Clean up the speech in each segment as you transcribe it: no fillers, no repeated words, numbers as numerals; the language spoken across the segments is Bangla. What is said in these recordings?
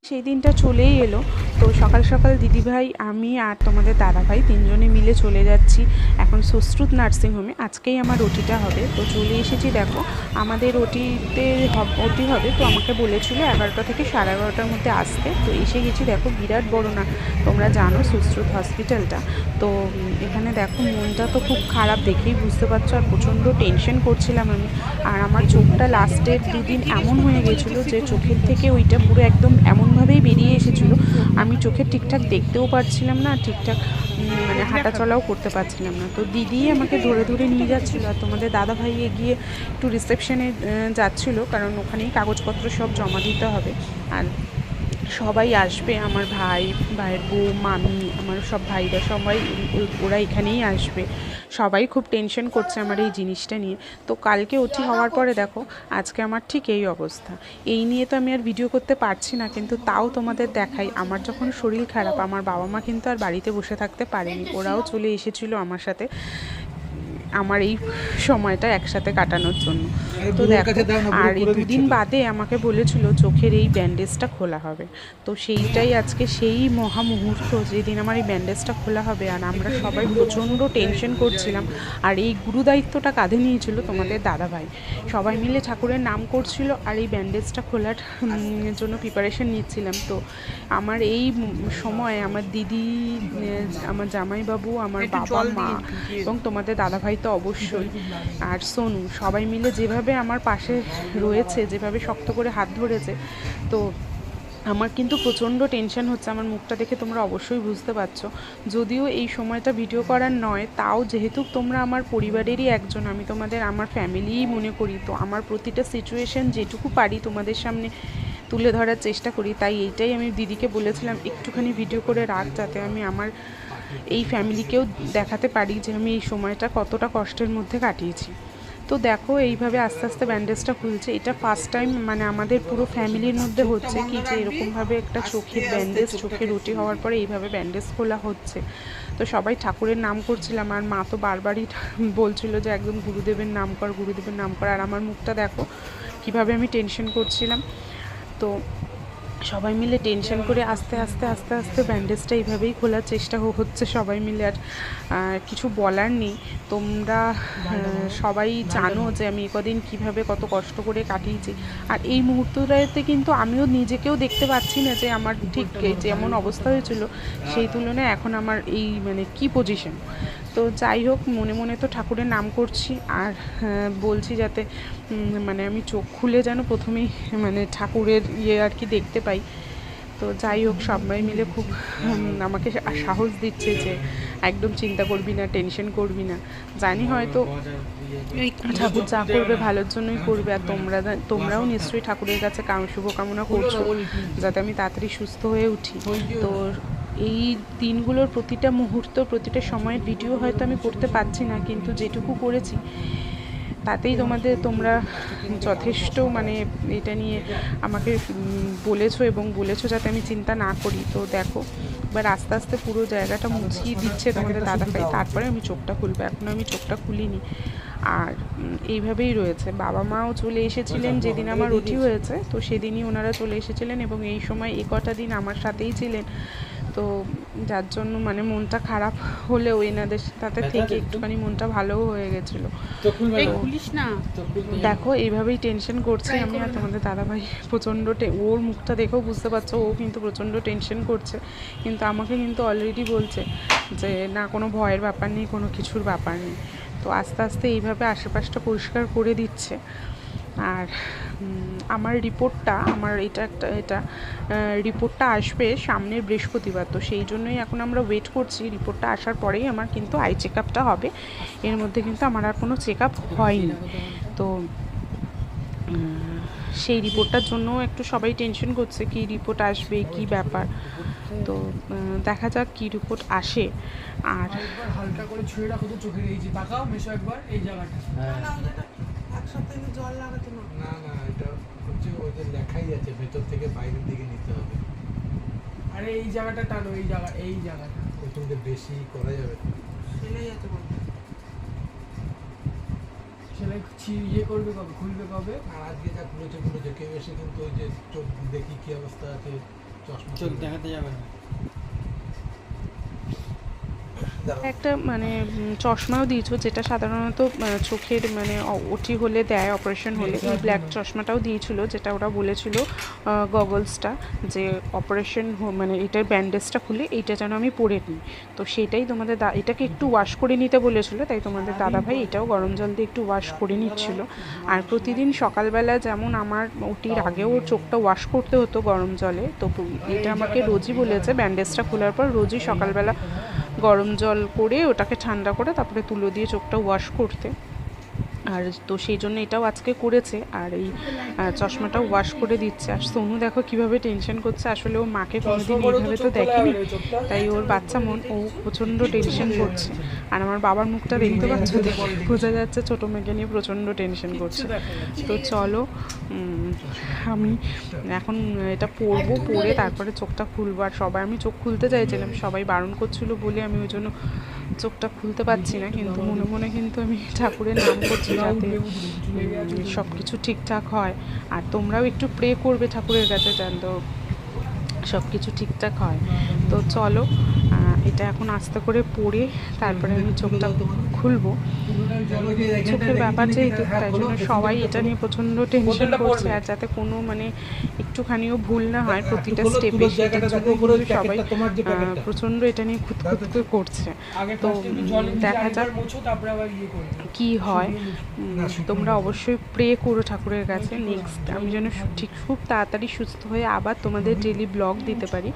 সেই দিনটা চলেই এলো। তো সকাল সকাল দিদিভাই, আমি আর তোমাদের দাদাভাই তিনজনে মিলে চলে যাচ্ছি এখন সুশ্রুত নার্সিংহোমে। আজকেই আমার ওটিটা হবে, তো চলে এসেছি। দেখো, আমাদের ওটি হবে, তো আমাকে বলেছিল 11টা থেকে 11:30টার মধ্যে আসতে। তো এসে গেছি। দেখো, বিরাট বড় না, তোমরা জানো সুশ্রুত হসপিটালটা। তো এখানে দেখো, মনটা তো খুব খারাপ, দেখেই বুঝতে পারছো। আর প্রচণ্ড টেনশন করছিলাম আমি। আর আমার চোখটা লাস্টের দুদিন এমন হয়ে গেছিলো যে চোখের থেকে ওইটা পুরো একদম এমনভাবেই বেরিয়ে এসেছিলো, আমি চোখে ঠিকঠাক দেখতেও পারছিলাম না, ঠিকঠাক মানে হাঁটা চলাও করতে পারছিলাম না। তো দিদি আমাকে ধরে ধরে নিয়ে যাচ্ছিলো, আর তোমাদের দাদা ভাই এগিয়ে একটু রিসেপশনে যাচ্ছিলো, কারণ ওখানেই কাগজপত্র সব জমা দিতে হবে। আর সবাই আসবে, আমার ভাইয়ের বউ, মামি, আমার সব ভাইরা, সবাই ওরা এখানেই আসবে। সবাই খুব টেনশন করছে আমার এই জিনিসটা নিয়ে। তো কালকে ওটি হওয়ার পরে দেখো, আজকে আমার ঠিক এই অবস্থা। এই নিয়ে তো আমি আর ভিডিও করতে পারছি না, কিন্তু তাও তোমাদের দেখাই। আমার যখন শরীর খারাপ, আমার বাবা মা কিন্তু আর বাড়িতে বসে থাকতে পারেনি, ওরাও চলে এসেছিলো আমার সাথে আমার এই সময়টা একসাথে কাটানোর জন্য। তো দেখো, আর এই দুদিন বাদে আমাকে বলেছিল চোখের এই ব্যান্ডেজটা খোলা হবে। তো সেইটাই আজকে সেই মহা মুহূর্ত, যেদিন আমার এই ব্যান্ডেজটা খোলা হবে। আর আমরা সবাই প্রচণ্ড টেনশন করছিলাম। আর এই গুরুদায়িত্বটা কাঁধে নিয়েছিল তোমাদের দাদাভাই। সবাই মিলে ঠাকুরের নাম করছিল, আর এই ব্যান্ডেজটা খোলার জন্য প্রিপারেশন নিচ্ছিলাম। তো আমার এই সময় আমার দিদি, আমার জামাইবাবু, আমার বাবা মা এবং তোমাদের দাদাভাই তো অবশ্যই, আর সোনু, সবাই মিলে যেভাবে আমার পাশে রয়েছে, যেভাবে শক্ত করে হাত ধরেছে। তো আমার কিন্তু প্রচণ্ড টেনশন হচ্ছে, আমার মুখটা দেখে তোমরা অবশ্যই বুঝতে পারছো। যদিও এই সময়টা ভিডিও করার নয়, তাও যেহেতু তোমরা আমার পরিবারেরই একজন, আমি তোমাদের আমার ফ্যামিলিই মনে করি। তো আমার প্রতিটা সিচুয়েশন যেটুকু পারি তোমাদের সামনে তুলে ধরার চেষ্টা করি। তাই এইটাই আমি দিদিকে বলেছিলাম, একটুখানি ভিডিও করে রাখ, যাতে আমি আমার এই ফ্যামিলিকেও দেখাতে পারি যে আমি এই সময়টা কতটা কষ্টের মধ্যে কাটিয়েছি। তো দেখো, এইভাবে আস্তে আস্তে ব্যান্ডেজটা খুলছে। এটা ফার্স্ট টাইম মানে আমাদের পুরো ফ্যামিলির মধ্যে হচ্ছে কি, যে এরকমভাবে একটা চোখের ব্যান্ডেজ, চোখের রুটি হওয়ার পরে এইভাবে ব্যান্ডেজ খোলা হচ্ছে। তো সবাই ঠাকুরের নাম করছিলাম, আর মা তো বারবারই বলছিল যে একদম গুরুদেবের নাম কর, গুরুদেবের নাম কর। আর আমার মুখটা দেখো কীভাবে আমি টেনশন করছিলাম। তো সবাই মিলে টেনশন করে আস্তে আস্তে আস্তে আস্তে ব্যান্ডেজটা এইভাবেই খোলার চেষ্টা হচ্ছে সবাই মিলে। আর কিছু বলার নেই, তোমরা সবাই জানো যে আমি কদিন কীভাবে কত কষ্ট করে কাটিয়েছি। আর এই মুহূর্তটাতে কিন্তু আমিও নিজেকেও দেখতে পাচ্ছি না যে আমার ঠিক যেমন অবস্থা হয়েছিল সেই তুলনায় এখন আমার এই মানে কী পজিশন। তো যাই হোক, মনে মনে তো ঠাকুরের নাম করছি, আর বলছি যাতে মানে আমি চোখ খুলে যেন প্রথমেই মানে ঠাকুরের আর কি দেখতে পাই। তো যাই হোক, সবাই মিলে খুব আমাকে সাহস দিচ্ছে যে একদম চিন্তা করবি না, টেনশন করবি না। জানি হয়তো ঠাকুর যা করবে ভালোর জন্যই করবে। আর তোমরাও নিশ্চয়ই ঠাকুরের কাছে শুভকামনা করছো যাতে আমি তাড়াতাড়ি সুস্থ হয়ে উঠি। তো এই দিনগুলোর প্রতিটা মুহূর্ত, প্রতিটা সময়ের ভিডিও হয়তো আমি করতে পারছি না, কিন্তু যেটুকু করেছি তাতেই তোমরা যথেষ্ট মানে এটা নিয়ে আমাকে বলেছো, এবং বলেছো যাতে আমি চিন্তা না করি। তো দেখো, এবার আস্তে আস্তে পুরো জায়গাটা মুছিয়ে দিচ্ছে তোমাদের দাদাভাই, তারপরে আমি চোখটা খুলবো। এখনও আমি চোখটা খুলিনি। আর এইভাবেই রয়েছে। বাবা মাও চলে এসেছিলেন যেদিন আমার ওটি হয়েছে, তো সেদিনই ওনারা চলে এসেছিলেন, এবং এই সময় কটা দিন আমার সাথেই ছিলেন। তো যার জন্য মানে মনটা খারাপ হলেও এনাদের সাথে থেকে একটুখানি মনটা ভালোও হয়ে গেছিলো। দেখো, এইভাবেই টেনশন করছি আমি। আর তোমাদের দাদাভাই প্রচণ্ড ওর মুখটা দেখেও বুঝতে পারছো, ও কিন্তু প্রচণ্ড টেনশন করছে, কিন্তু আমাকে কিন্তু অলরেডি বলছে যে না, কোনো ভয়ের ব্যাপার নেই, কোনো কিছুর ব্যাপার নেই। তো আস্তে আস্তে এইভাবে আশেপাশটা পরিষ্কার করে দিচ্ছে। আর আমার রিপোর্টটা, এটা রিপোর্টটা আসবে সামনের বৃহস্পতিবার। তো সেই জন্যই এখন আমরা ওয়েট করছি। রিপোর্টটা আসার পরেই আমার কিন্তু আই চেক আপটা হবে। এর মধ্যে কিন্তু আমার আর কোনো চেক আপ হয়নি। তো সেই রিপোর্টটার জন্যও একটু সবাই টেনশন করছে, কী রিপোর্ট আসবে, কী ব্যাপার। তো দেখা যাক কী রিপোর্ট আসে। আর হালকা করে ছুঁয়ে রাখো তো চোখের এই যে তাকাও মেশো একবার এই জায়গাটা। এক সপ্তাহে জল লাগাতে না। না না, এটা হচ্ছে ওই যে লেখাই আছে ভেতর থেকে বাইরের দিকে নিতে হবে। আরে এই জায়গাটা টানো, এই জায়গাটা ওখানে বেশি করা যাবে না। সেলাই আছে বলতে সেলাই করবে কবে, খুলবে কবে? আর আজকে যা খুলেছে কেউ এসে কিন্তু ওই যে চোখ দেখি কি অবস্থা আছে চশমা চোখ দেখাতে যাবে না। একটা মানে চশমাও দিয়েছো, যেটা সাধারণত চোখের মানে ওটি হলে দেয়, অপারেশন হলে। এই ব্ল্যাক চশমাটাও দিয়েছিল, যেটা ওরা বলেছিল গগলসটা, যে অপারেশন মানে এটার ব্যান্ডেজটা খুলে এইটা যেন আমি পরে নিই। তো সেটাই তোমাদের এটাকে একটু ওয়াশ করে নিতে বলেছিল, তাই তোমাদের দাদাভাই এটাও গরম জল দিয়ে একটু ওয়াশ করে নিচ্ছিল। আর প্রতিদিন সকালবেলা যেমন আমার ওটির আগেও ওর চোখটা ওয়াশ করতে হতো গরম জলে, তো এটা আমাকে রোজই বলেছে ব্যান্ডেজটা খোলার পর রোজই সকালবেলা গরম জল করে ওটাকে ঠান্ডা করে তারপরে তুলো দিয়ে চোখটা ওয়াশ করতে। আর তো সেই জন্য এটাও আজকে করেছে, আর এই চশমাটাও ওয়াশ করে দিচ্ছে। আর সোনু দেখো কিভাবে টেনশন করছে, আসলে ও মাকে কোনোদিন এইভাবে তো দেখেনি, তাই ওর বাচ্চা মন ও প্রচণ্ড টেনশন করছে। আর আমার বাবার মুখটা দেখতে পাচ্ছ, বোঝা যাচ্ছে ছোটো মেয়েকে নিয়ে প্রচণ্ড টেনশন করছে। তো চলো আমি এখন এটা পরবো, পরে তারপরে চোখটা খুলবো। আর সবাই, আমি চোখ খুলতে চাইছিলাম, সবাই বারণ করছিল বলে আমি ওই জন্য চোখটা খুলতে পারছি না, কিন্তু মনে মনে কিন্তু আমি ঠাকুরের নাম করছি যাতে সব কিছু ঠিকঠাক হয়। আর তোমরাও একটু প্রে করবে ঠাকুরের কাছে যেন সব কিছু ঠিকঠাক হয়। তো চলো এটা এখন আস্তে করে পরে তারপরে আমি চোখটা খুলবো। চোখের ব্যাপার যেহেতু, তাই জন্য সবাই এটা নিয়ে প্রচণ্ড টেনশন করছে, আর যাতে কোনো মানে একটুখানিও ভুল না হয় প্রতিটা স্টেপে, সেটার জন্য কিন্তু সবাই প্রচণ্ড এটা নিয়ে খুঁতখুত করছে। তো দেখা যাক কি হয়। তোমরা অবশ্যই প্রে করো ঠাকুরের কাছে নেক্সট আমি যেন ঠিক খুব তাড়াতাড়ি সুস্থ হয়ে আবার তোমাদের ডেলি ব্লগ দিতে পারি।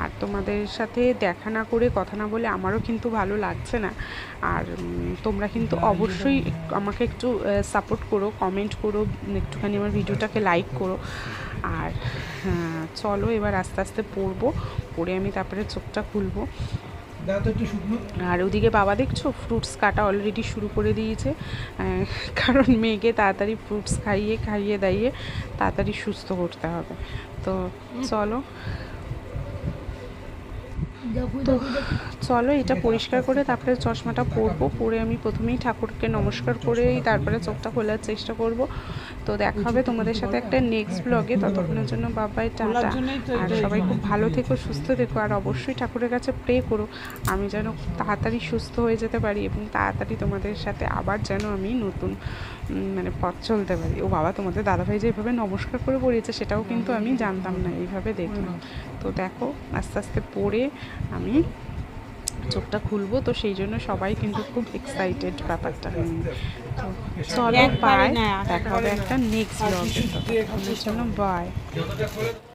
আর তোমাদের সাথে দেখা না করে, কথা না বলে আমারও কিন্তু ভালো লাগছে না। আর তোমরা কিন্তু অবশ্যই আমাকে একটু সাপোর্ট করো, কমেন্ট করো, একটুখানি আমার ভিডিওটাকে লাইক করো। আর চলো এবার আস্তে আস্তে পরে আমি তারপরে চোখটা খুলবো। আর ওদিকে বাবা দেখছো ফ্রুটস কাটা অলরেডি শুরু করে দিয়েছে, কারণ মেয়েকে তাড়াতাড়ি ফ্রুটস খাইয়ে দাইয়ে তাড়াতাড়ি সুস্থ করতে হবে। তো চলো এটা পরিষ্কার করে তারপরে চশমাটা পরে আমি প্রথমেই ঠাকুরকে নমস্কার করেই তারপরে চোখটা খোলার চেষ্টা করব। তো দেখা হবে তোমাদের সাথে একটা নেক্সট ব্লগে। ততক্ষণের জন্য বাবাই টাটা। আর সবাই খুব ভালো থেকো, সুস্থ থেকো, আর অবশ্যই ঠাকুরের কাছে প্রে করো আমি যেন খুব তাড়াতাড়ি সুস্থ হয়ে যেতে পারি এবং তাড়াতাড়ি তোমাদের সাথে আবার যেন আমি নতুন মানে পথ চলতে পারি। ও বাবা, তোমাদের দাদাভাই যে এইভাবে নমস্কার করে পড়িয়েছে সেটাও কিন্তু আমি জানতাম না, এইভাবে দেখলাম। তো দেখো আস্তে আস্তে পরে আমি চোখটা খুলবো, তো সেই জন্য সবাই কিন্তু খুব এক্সাইটেড ব্যাপারটা নিয়ে। তো চলো বাই, দেখা হবে একটা নেক্সট ব্লগে। ততক্ষণের জন্য বাই।